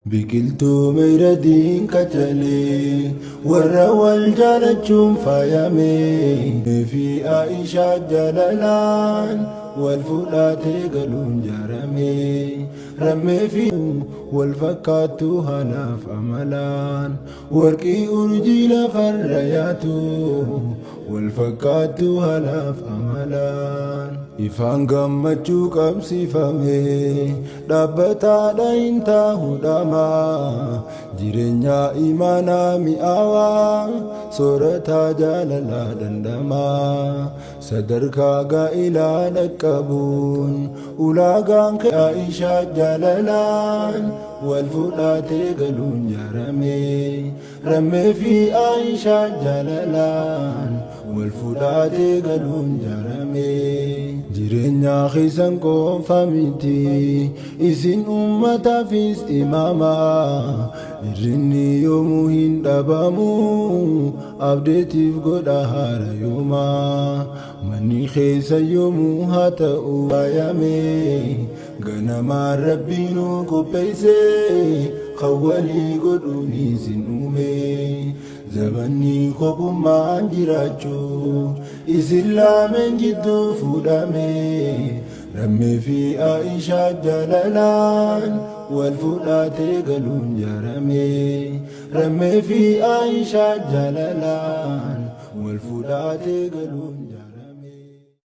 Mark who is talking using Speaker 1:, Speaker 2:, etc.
Speaker 1: Biqiltuu miidhagdiin qacalee warra wal jaalachuun faayamee fi Aishaa jaalalaan wal fudhatee galuun jaaramee rammee fi wal fakkaattu haalaaf amalaan warqii urjii lafarra yaatu wal fakkaattu haalaaf amalaan ifaan gammachuu qabsiifamee dhaabbataadha hin taa'uudhaama jireenya imaanaa mi'aawaa soorataa jaalalaa dandamaa sadarkaa gaa'ilaa dhaqqabuun ulaagaan Aishaa jaalalaan wal fudhatee galuun jaaramee rammee fi Aishaa jaalalaan wal fudhatee galuun jaaramee jireenya keessan qofa miti isin uummataafis imaama irrinni yoomuu hin dhabamu abdeetiif godha haara yooma manni keessa yoomuu haa ta'u faayamee ganamaan rabbiinuu qopheesse kan walii godhuun isin uume zabanni kophummaan jiraachuu isin lameen gidduu fuudhame rammee fi Aishaa jaalalaan wal fudhatee galuun jaaramee rammee fi Aishaa jaalalaan wal fudhatee galuun jaaramee.